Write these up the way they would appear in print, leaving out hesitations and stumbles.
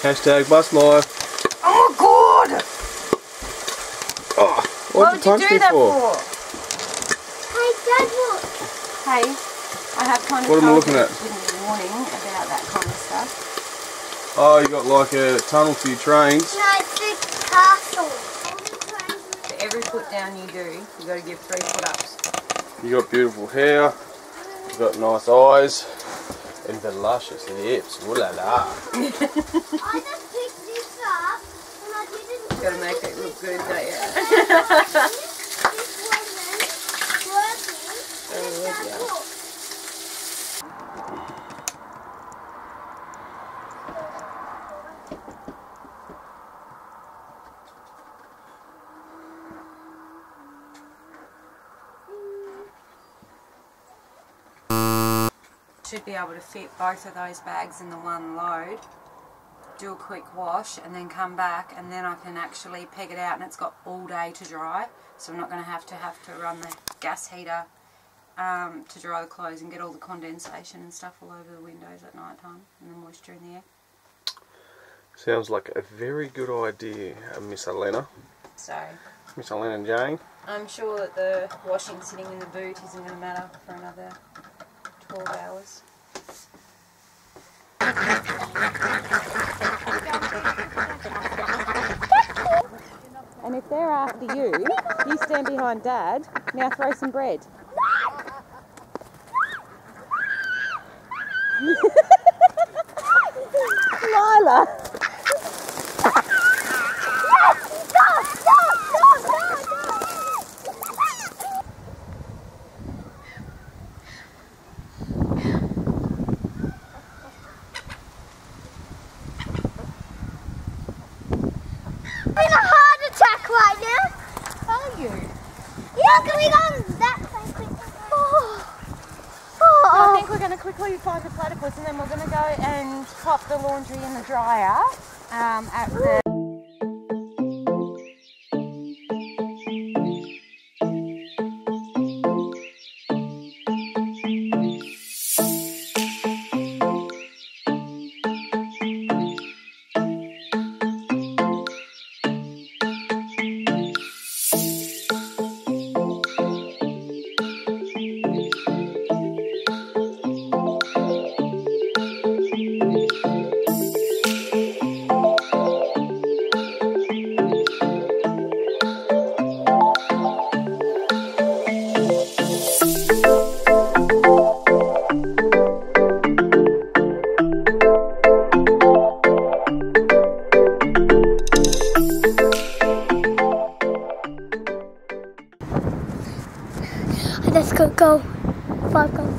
Hashtag buslife. Oh my god! Oh, what did you punch me for? Hey, Dad, look. Hey, I have kind of what am I looking at? Warning about that kind of stuff. Oh, you got like a tunnel for your trains. No, it's a castle. For every foot down you do, you got to give 3 foot-ups. You got beautiful hair. You got nice eyes. And voluptuous lips. Ooh la la. I just picked this up and I didn't. Got to make it look good, don't you? This wasn't working. Oh, yeah. Look. Should be able to fit both of those bags in the one load, do a quick wash and then come back, and then I can actually peg it out, and it's got all day to dry, so I'm not going to have to run the gas heater to dry the clothes and get all the condensation and stuff all over the windows at night time and the moisture in the air. Sounds like a very good idea, Miss Azzlana. So Miss Azzlana Jane. I'm sure that the washing sitting in the boot isn't going to matter for another 12 hours. And if they're after you, you stand behind Dad. Now throw some bread. Lila! Right now? Are you? Yeah, can we go that way quickly? I think we're going to quickly find the platypus, and then we're going to go and pop the laundry in the dryer at the... Let's go. 5 goals.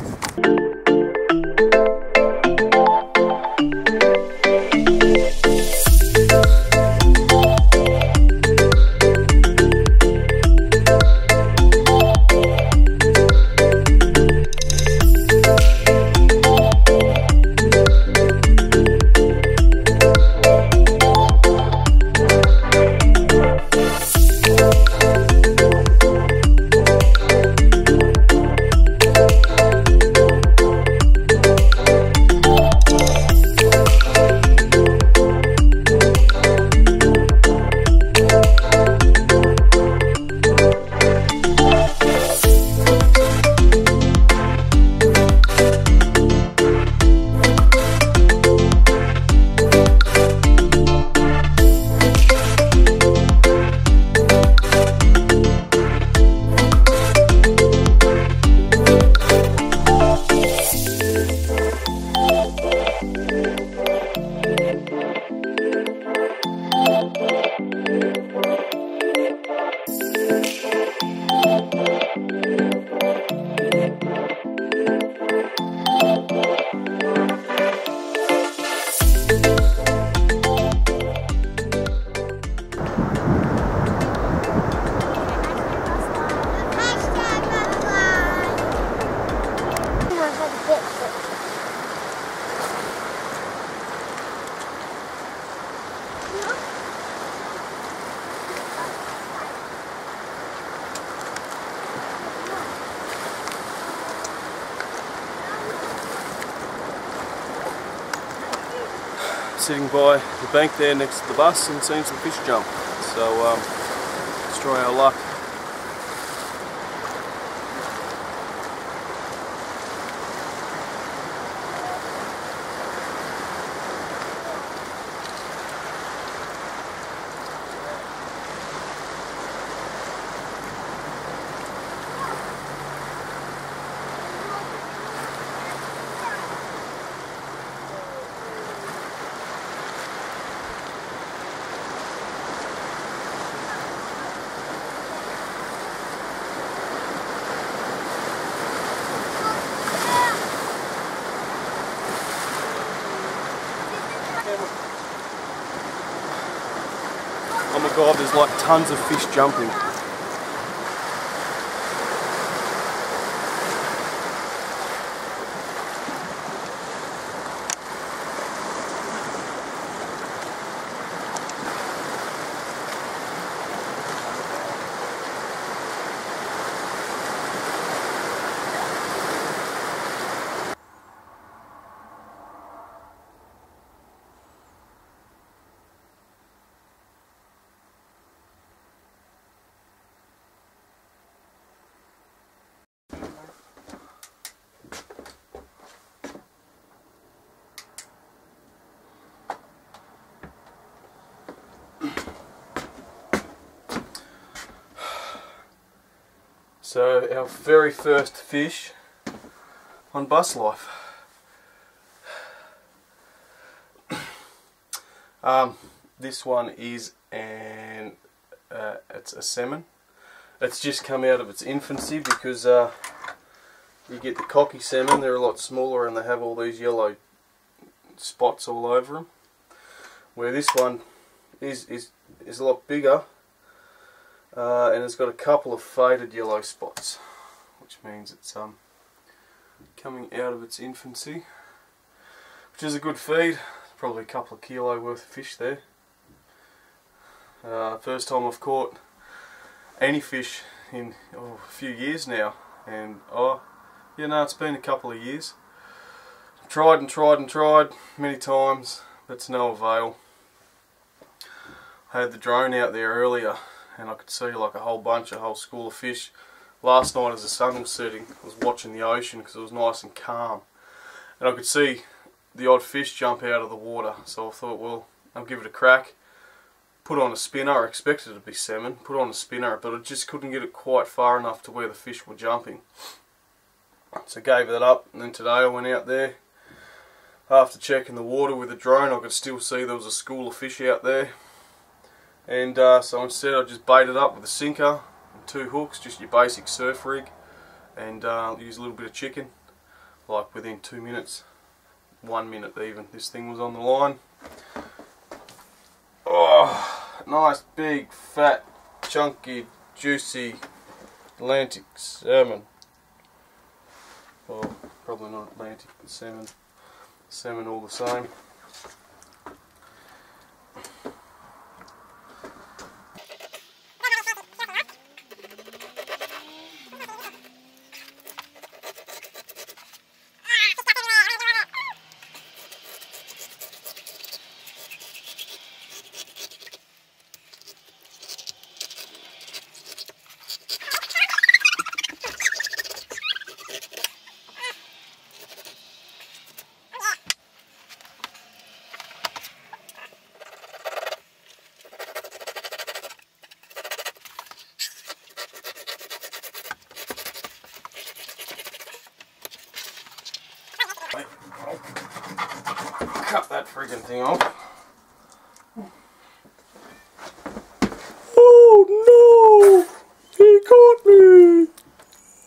sitting by the bank there next to the bus and seen some fish jump. So let's try our luck. Oh my god, there's like tons of fish jumping. So our very first fish on Bus Life. This one is it's a salmon. It's just come out of its infancy because you get the cocky salmon, they're a lot smaller and they have all these yellow spots all over them. Where this one is a lot bigger. And it's got a couple of faded yellow spots, which means it's coming out of its infancy, which is a good feed. Probably a couple of kilo worth of fish there. First time I've caught any fish in a few years now, and you know, it's been a couple of years. Tried and tried and tried many times, but to no avail. I had the drone out there earlier and I could see like a whole school of fish. Last night as the sun was setting, I was watching the ocean because it was nice and calm, and I could see the odd fish jump out of the water. So I thought, well, I'll give it a crack. Put on a spinner. I expected it to be salmon. Put on a spinner, but I just couldn't get it quite far enough to where the fish were jumping. So I gave that up, and then today I went out there. After checking the water with the drone, I could still see there was a school of fish out there. And so instead I just baited up with a sinker and 2 hooks, just your basic surf rig, and use a little bit of chicken. Like within 2 minutes, 1 minute even, this thing was on the line. Oh, nice big fat chunky juicy Atlantic salmon. Well, probably not Atlantic, but salmon. Salmon all the same. Cut that friggin' thing off. Oh no! He caught me!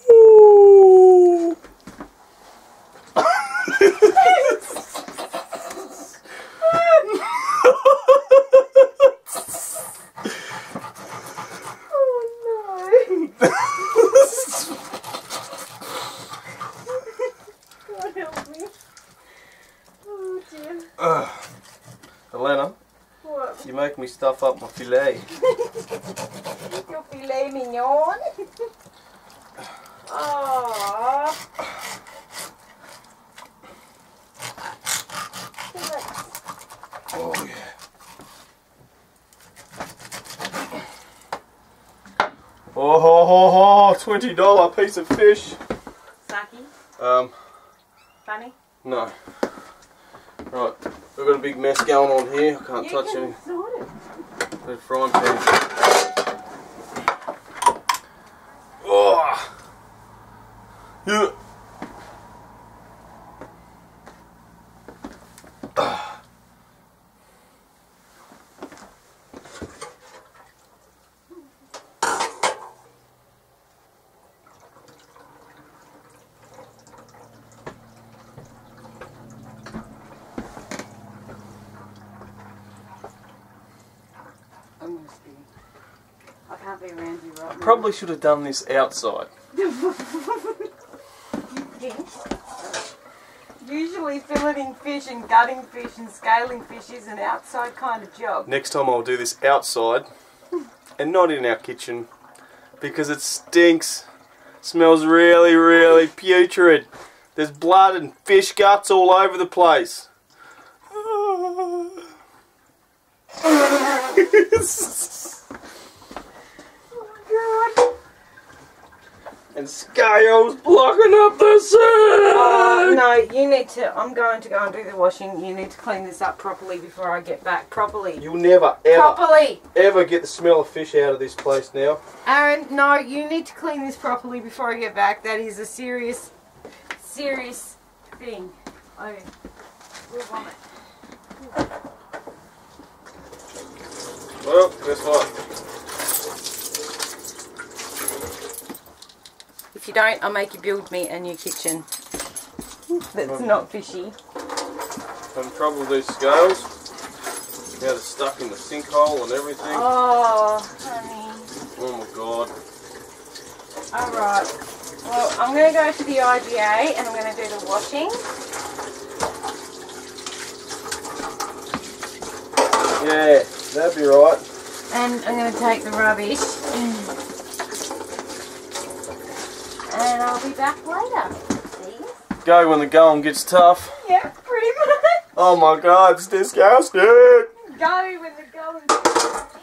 Oh! Azzlana, What? you make me stuff up my fillet. Your filet mignon? Aww. $20 piece of fish. Saki? Funny? No. Right, we've got a big mess going on here. I can't touch any. The frying pan. Oh! Yeah. I can't be around you right now. Probably should have done this outside. Usually filleting fish and gutting fish and scaling fish is an outside kind of job. Next time I'll do this outside and not in our kitchen because it stinks. Smells really, really putrid. There's blood and fish guts all over the place. And scales blocking up the sun. No, you need to. I'm going to go and do the washing. You need to clean this up properly before I get back. Properly. You'll never, ever, properly. ever get the smell of fish out of this place now. Aaron, no, you need to clean this properly before I get back. That is a serious, serious thing. Okay. We'll vomit. Well, guess what? If you don't, I'll make you build me a new kitchen that's not fishy. Having trouble with these scales. Now they're stuck in the sinkhole and everything. Oh, honey. Oh my god. Alright. Well, I'm going to go to the IGA and I'm going to do the washing. Yeah, that'd be right. And I'm going to take the rubbish. And I'll be back later. See? Go when the going gets tough. Yeah, pretty much. Oh my god, it's disgusting. Go when the going gets tough.